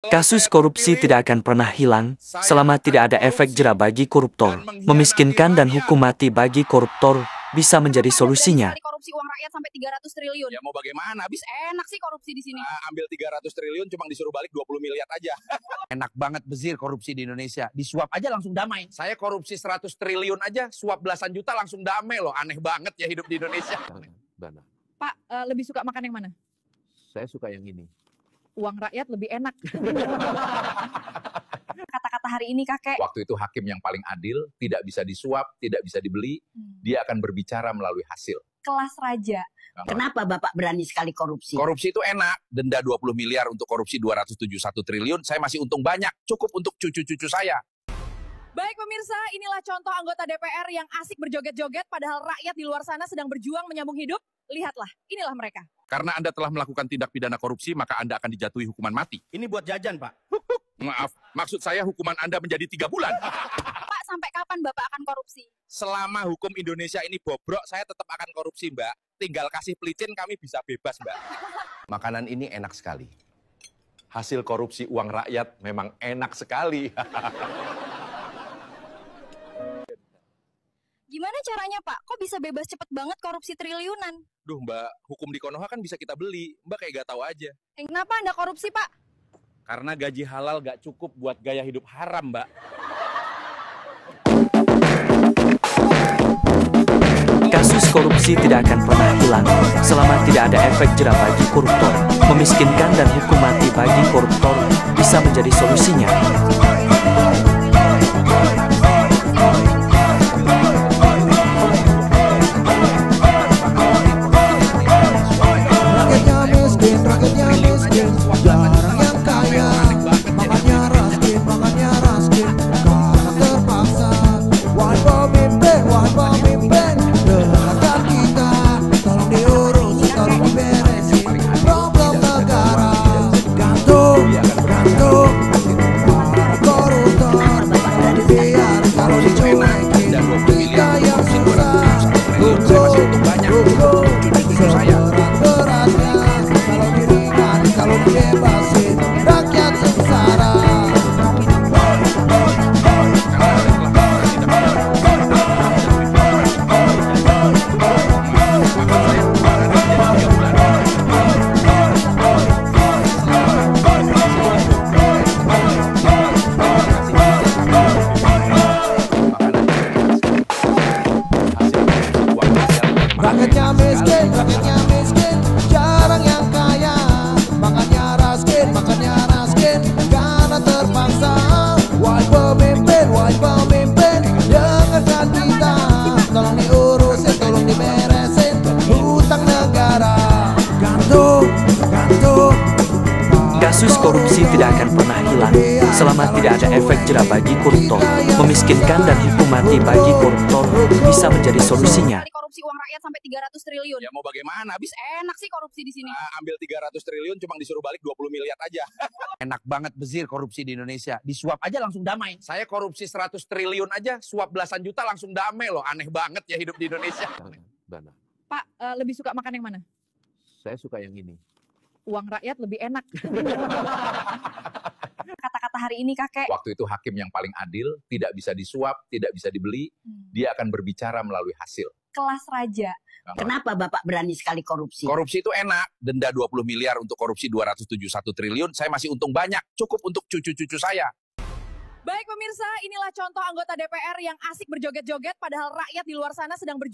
Kasus korupsi tidak akan pernah hilang selama tidak ada efek jera bagi koruptor. Memiskinkan dan hukum mati bagi koruptor bisa menjadi solusinya. Korupsi uang rakyat sampai 300 triliun. Ya mau bagaimana? Habis Enak sih korupsi di sini. ambil 300 triliun cuma disuruh balik 20 miliar aja. Enak banget bezir korupsi di Indonesia. Disuap aja langsung damai. Saya korupsi 100 triliun aja, suap belasan juta langsung damai loh. Aneh banget ya hidup di Indonesia. Dana. Pak, lebih suka makan yang mana? Saya suka yang ini. Uang rakyat lebih enak. Kata-kata hari ini kakek. Waktu itu hakim yang paling adil, tidak bisa disuap, tidak bisa dibeli, dia akan berbicara melalui hasil. Kelas raja. Kenapa Bapak berani sekali korupsi? Korupsi itu enak, denda 20 miliar untuk korupsi 271 triliun, saya masih untung banyak, cukup untuk cucu-cucu saya. Baik pemirsa, inilah contoh anggota DPR yang asik berjoget-joget padahal rakyat di luar sana sedang berjuang menyambung hidup. Lihatlah, inilah mereka. Karena Anda telah melakukan tindak pidana korupsi, maka Anda akan dijatuhi hukuman mati. Ini buat jajan, Pak. Maaf, maksud saya hukuman Anda menjadi 3 bulan. Pak, sampai kapan Bapak akan korupsi? Selama hukum Indonesia ini bobrok, saya tetap akan korupsi, Mbak. Tinggal kasih pelicin, kami bisa bebas, Mbak. Makanan ini enak sekali. Hasil korupsi uang rakyat memang enak sekali. Gimana caranya Pak? Kok bisa bebas cepet banget korupsi triliunan? Duh, Mbak, hukum di Konoha kan bisa kita beli. Mbak kayak gak tahu aja. Kenapa Anda korupsi Pak? Karena gaji halal gak cukup buat gaya hidup haram, Mbak. Kasus korupsi tidak akan pernah hilang selama tidak ada efek jera bagi koruptor. Memiskinkan dan hukum mati bagi koruptor bisa menjadi solusinya. Rakyatnya miskin, jarang yang kaya. Makanya raskin, karena terpaksa. Wahai pemimpin, dengarkan kita. Tolong diurusin, tolong diberesin hutang negara. Gantung. Kasus korupsi tidak akan pernah hilang selama tidak ada efek jera bagi koruptor. Memiskinkan dan hukum mati bagi koruptor bisa menjadi solusinya. Korupsi uang rakyat sampai 300 triliun. Ya mau bagaimana? Habis Enak sih korupsi di sini. ambil 300 triliun cuma disuruh balik 20 miliar aja. Enak banget bezir korupsi di Indonesia. Disuap aja langsung damai. Saya korupsi 100 triliun aja, suap belasan juta langsung damai loh. Aneh banget ya hidup di Indonesia. Dana. Pak, lebih suka makan yang mana? Saya suka yang ini. Uang rakyat lebih enak. Kata-kata hari ini kakek. Waktu itu hakim yang paling adil, tidak bisa disuap, tidak bisa dibeli, dia akan berbicara melalui hasil. Kelas raja. Kenapa Bapak berani sekali korupsi? Korupsi itu enak, denda 20 miliar untuk korupsi 271 triliun, saya masih untung banyak, cukup untuk cucu-cucu saya. Baik pemirsa, inilah contoh anggota DPR yang asik berjoget-joget padahal rakyat di luar sana sedang berjuang.